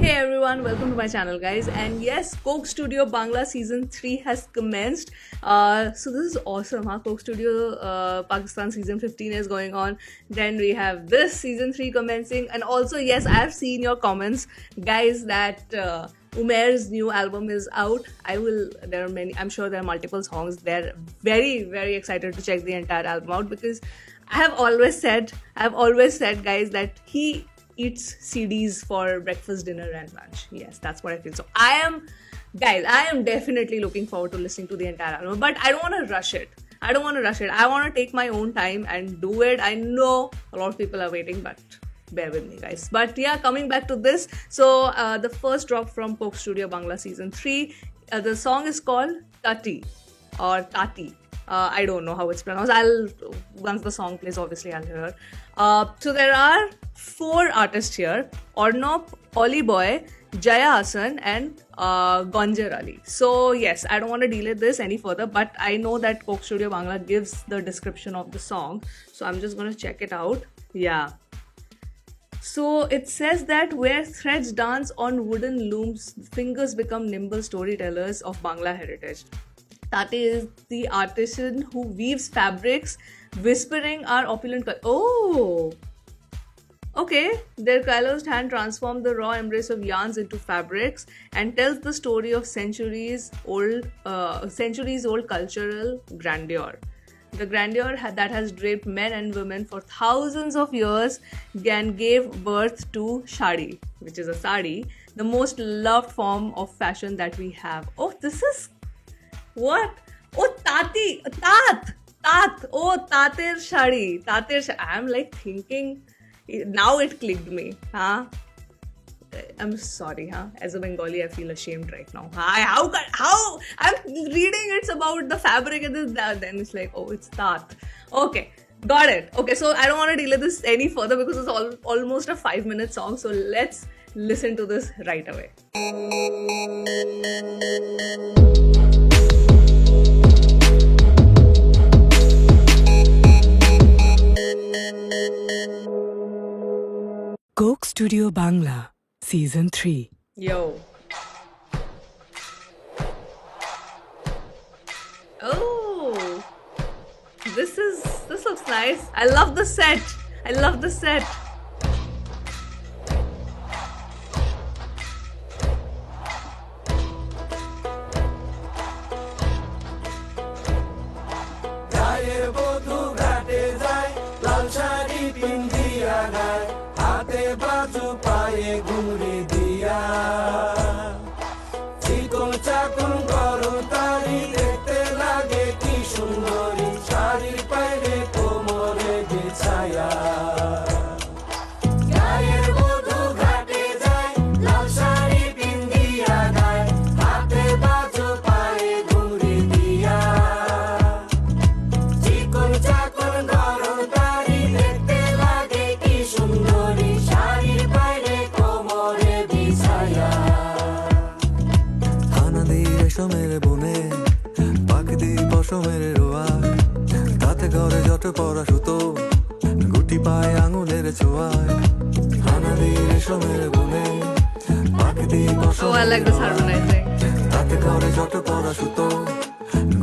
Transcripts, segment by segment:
Hey everyone, welcome to my channel guys. And yes, Coke Studio Bangla season 3 has commenced. So this is awesome, huh? Coke Studio Pakistan season 15 is going on. Then we have this season 3 commencing. And also yes, I've seen your comments guys that Umair's new album is out. I'm sure there are multiple songs. They're very excited to check the entire album out because I've always said guys that he eats CDs for breakfast, dinner and lunch. Yes, that's what I feel. So I am definitely looking forward to listening to the entire album, but I don't want to rush it. I want to take my own time and do it. I know a lot of people are waiting, but bear with me guys. But yeah, coming back to this, so the first drop from Coke Studio Bangla season 3, the song is called Tati or Tati. I don't know how it's pronounced. Once the song plays, obviously I'll hear. So there are 4 artists here: Arnab, Oli Boy, Jaya Hassan and Gonjar Ali. So yes, I don't want to delay this any further, but I know that Coke Studio Bangla gives the description of the song, so I'm just going to check it out. Yeah. So it says that where threads dance on wooden looms, fingers become nimble storytellers of Bangla heritage. Tati is the artisan who weaves fabrics, whispering our opulent... Oh! Okay, their calloused hand transforms the raw embrace of yarns into fabrics and tells the story of centuries-old cultural grandeur. The grandeur that has draped men and women for thousands of years and gave birth to shadi, which is a sari, the most loved form of fashion that we have. Oh, this is... What? Oh, Tati! Tat! Oh, Tatir Shadi. I'm like thinking... Now it clicked me. Huh? I'm sorry, huh? As a Bengali, I feel ashamed right now. How? I'm reading it's about the fabric and this, that. Then it's like, oh, it's Tat. Okay, got it. Okay, so I don't want to delay this any further because it's almost a 5-minute song. So let's listen to this right away. Coke Studio Bangla Season 3. Yo. Oh. This looks nice. I love the set. बाजू पाए घुरी दिया chicken Chakan गरम तारी देखते लागे की सुंदरी शाড়ির পায়ে কোমরে বিছায়া গায়ের বধূ ঘাটে যায় লাল শাড়ি পিন্দিয়া গায় হাতে বাজু পায়ে ঘুরি দিয়া চিকন চাকন গরম তারি দেখতে লাগে কি সুন্দরী মেরে বনে পাখি পশমের রোয়ায় তাতে ঘরে যত পরা সুতো গুটি পায় আঙুলের ছোঁয়ায় হানাদি রেশমের বনে পাখি পশমের তাতে ঘরে যত পরা সুতো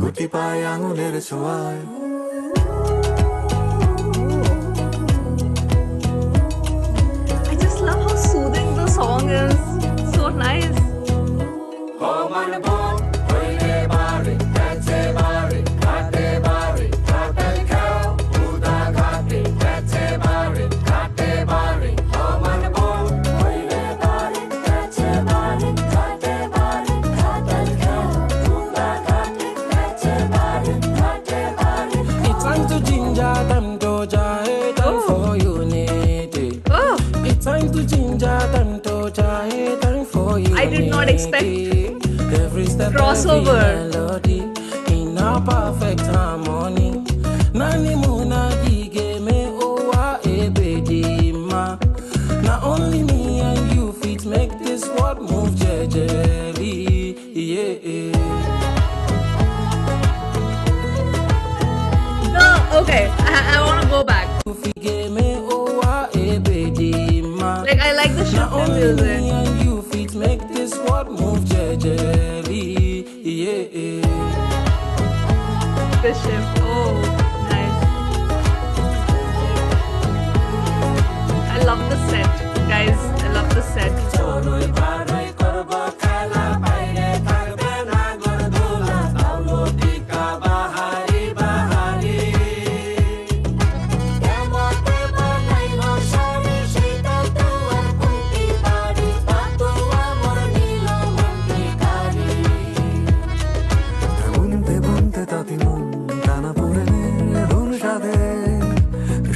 গুটি পায় আঙুলের ছোঁয়ায় I just love how soothing the song is. So nice. I did not expect crossover. In a perfect harmony. Nani muna gigeme owa ebedima. Not only me and you fit make this world move jejely. Yeah. No, okay. I want to go back. Like I like the shift in music. shift. Oh, nice. I love the set, guys. I love the set. চড়ুই বাড়ুই করবো খেলা বাইরে থাকবে না গরদোলা তাওলো টিকা বাহারি বাহারি কেমতে বানাইলো শাড়ি সেটা তো আর খুঁটি বাড়ি পাতো আমার নীল মন্ত্রিকারি বুনতে বুনতে তাতি মন টানা পড়ে ধুন সাধে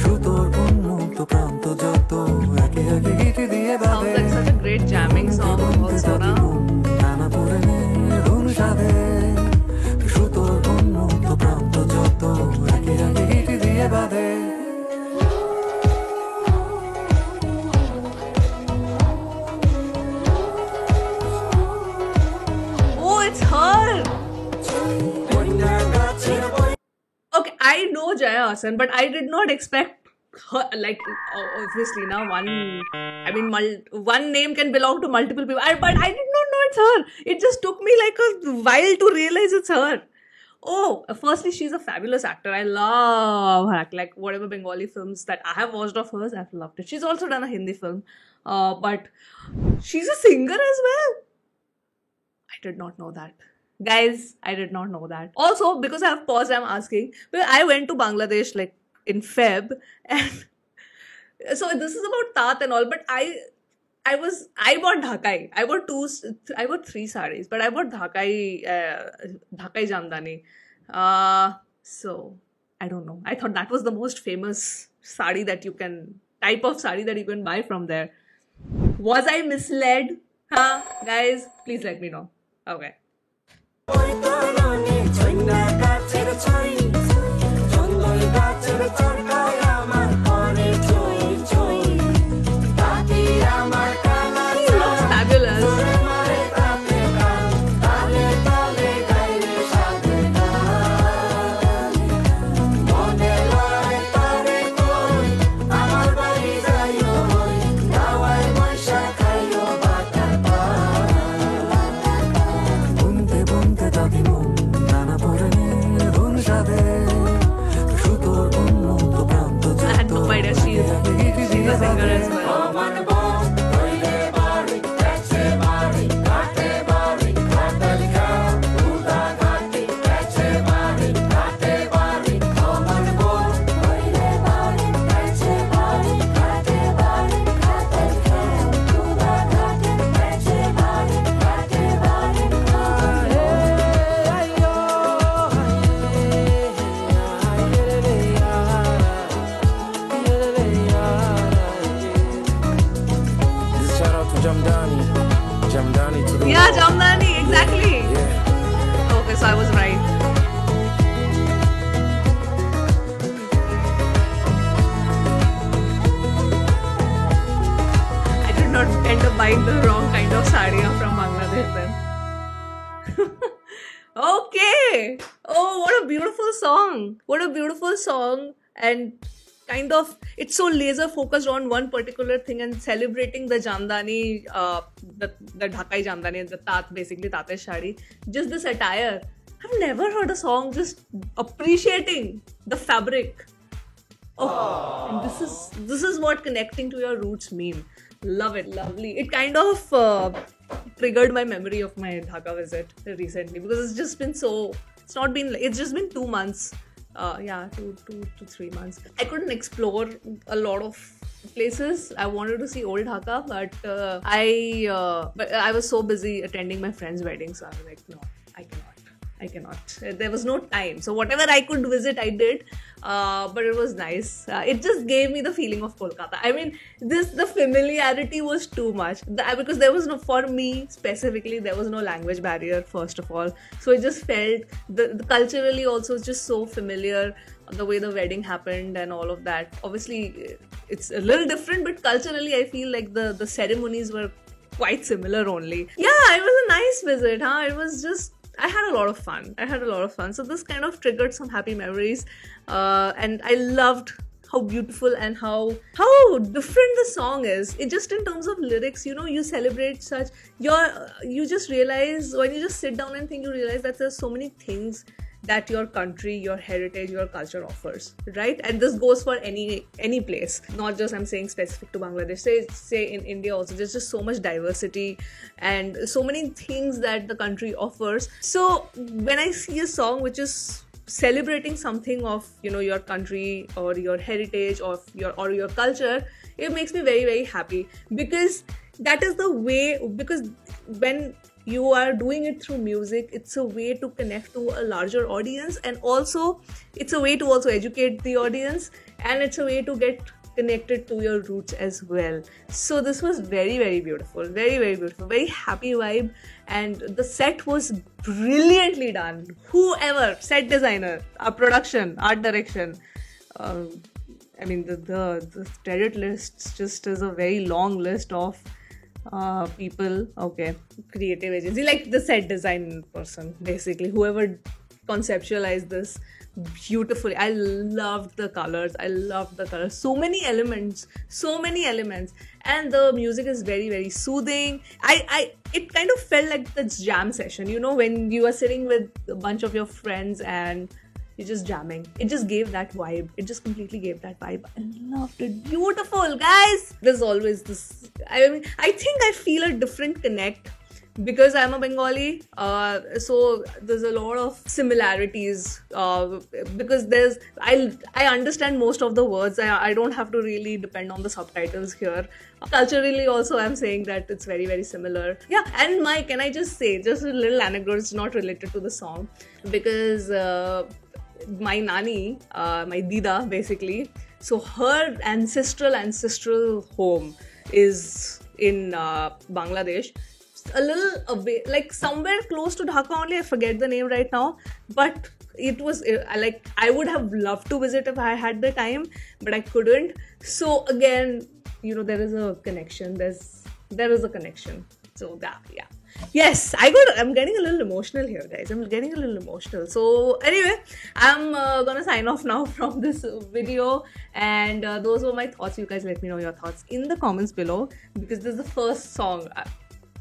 সুতোর উন্মুক্ত প্রান্ত যত একে একে গিটি দিয়ে Sounds বাঁধে like such a great jamming song also, na? টানা পড়ে ধুন সাধে সুতোর উন্মুক্ত প্রান্ত যত একে একে গিটি দিয়ে বাঁধে Oh, it's her. Okay, I know Jaya Ahsan, but I did not expect her. Like, obviously, now one name can belong to multiple people. But I did not know it's her. It just took me like a while to realize it's her. Oh, firstly, she's a fabulous actor. I love her act. Like, whatever Bengali films that I have watched of hers, I've loved it. She's also done a Hindi film. But she's a singer as well. I did not know that. Guys, I did not know that. Also, because I have paused, I'm asking. Well, I went to Bangladesh like in Feb, and so this is about Tat and all. But I bought Dhakai. I bought 3 sarees, but I bought Dhakai Jamdani. So I don't know. I thought that was the most famous sari type of sari that you can buy from there. Was I misled? Huh? Guys, please let me know. Okay. ওই তরুণী চৈনা গাছের ছই চন্দন গাছের চরকায় আমার ঘরে চই চই তাতি আমার কালা He looks fabulous. মারে তাতে গান তালে তালে গাইলে সাধে গান মনে লয় তারে কই আমার বাড়ি যাইও হই গাওয়ায় বৈশা খাইও বাটার পান বুনতে বুনতে তাতি মন টানা পড়ে ধুন সাধে সুতোর উন্মুক্ত প্রান্ত I had no idea she's a singer as well. আমার বউ কইলে বাড়ি কাছে বাড়ি কাটে বাড়ি কাটাল খাও উদা ঘাটি কাছে বাড়ি কাটে বাড়ি আমার বউ কইলে বাড়ি কাছে বাড়ি কাটে বাড়ি কাটাল খাও উদা ঘাটি কাছে বাড়ি কাটে বাড়ি আয়ো This shout out to Jamdani. Jamdani to the Yeah, world. Jamdani, exactly. Yeah. Okay, so I was right. I did not end up buying the wrong kind of sari from Bangladesh then. Okay. Oh, what a beautiful song. What a beautiful song. And kind of, it's so laser focused on one particular thing and celebrating the Jamdani, the Dhakai Jamdani, the Tat, basically Tatesh Shari. Just this attire. I've never heard a song just appreciating the fabric. Oh, and this is what connecting to your roots mean. Love it, lovely. It kind of triggered my memory of my Dhaka visit recently because it's just been it's just been 2 months. 2 to 3 months. I couldn't explore a lot of places. I wanted to see old Dhaka, but I was so busy attending my friend's wedding, so I was like, no, I cannot. There was no time. So whatever I could visit, I did. But it was nice. It just gave me the feeling of Kolkata. I mean, the familiarity was too much. Because there was for me specifically, there was no language barrier, first of all. So it just felt, the culturally also just so familiar, the way the wedding happened and all of that. Obviously, it's a little different, but culturally, I feel like the ceremonies were quite similar only. Yeah, it was a nice visit, huh? It was just, I had a lot of fun. So this kind of triggered some happy memories. And I loved how beautiful and how different the song is. It just in terms of lyrics, you celebrate such, you just realize, when you just sit down and think, you realize that there's so many things that your country, your heritage, your culture offers, right? And this goes for any place, not just I'm saying specific to Bangladesh. Say in India also, there's just so much diversity and so many things that the country offers. So when I see a song which is celebrating something of, you know, your country or your heritage or your culture, it makes me very, very happy, because that is the way, because when you are doing it through music, it's a way to connect to a larger audience, and also it's a way to also educate the audience, and it's a way to get connected to your roots as well. So this was very, very beautiful, very, very beautiful, very happy vibe, and the set was brilliantly done. Whoever, set designer, production, art direction, I mean the credit list just is a very long list of people. Okay, creative agency, like the set design person, basically whoever conceptualized this beautifully. I loved the colors, so many elements, and the music is very, very soothing. It kind of felt like the jam session, you know, when you are sitting with a bunch of your friends and you're just jamming. It just gave that vibe. It just completely gave that vibe. I loved it. Beautiful, guys. There's always this. I mean, I think I feel a different connect because I'm a Bengali. So there's a lot of similarities. Because I understand most of the words. I don't have to really depend on the subtitles here. Culturally, also, I'm saying that it's very, very similar. Yeah, and can I just say, just a little anecdote. It's not related to the song, because my nani, my dida, basically, so her ancestral home is in Bangladesh, a little away, like somewhere close to Dhaka only. I forget the name right now, but it was like, I would have loved to visit if I had the time, but I couldn't. So again, you know, there is a connection. There is a connection. So that, yeah. Yes, I'm getting a little emotional here, guys. I'm getting a little emotional. So anyway, I'm gonna sign off now from this video, and those were my thoughts. You guys let me know your thoughts in the comments below, because this is the first song.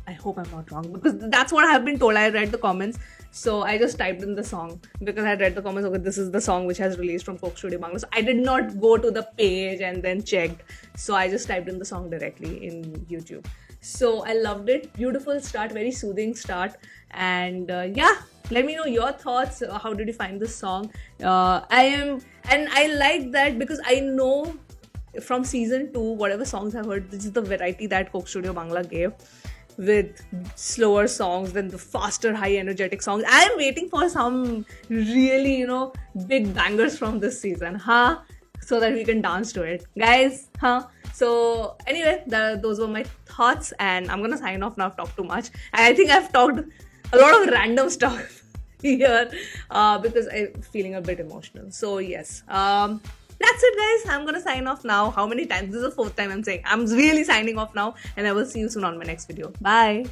I hope I'm not wrong, because that's what I have been told. I read the comments, so I just typed in the song because I read the comments. Okay, this is the song which has released from Coke Studio Bangla. So I did not go to the page and then checked. So I just typed in the song directly in YouTube. So I loved it. Beautiful start, very soothing start, and yeah, let me know your thoughts. How did you find this song? I like that because I know from season 2, whatever songs I've heard, this is the variety that Coke Studio Bangla gave, with slower songs than the faster, high energetic songs. I am waiting for some really, you know, big bangers from this season, so that we can dance to it, guys, So anyway, those were my thoughts, and I'm gonna sign off now. I've talked too much, and I think I've talked a lot of random stuff here because I'm feeling a bit emotional. So yes, that's it, guys. I'm gonna sign off now. How many times? This is the 4th time I'm saying I'm really signing off now, and I will see you soon on my next video. Bye.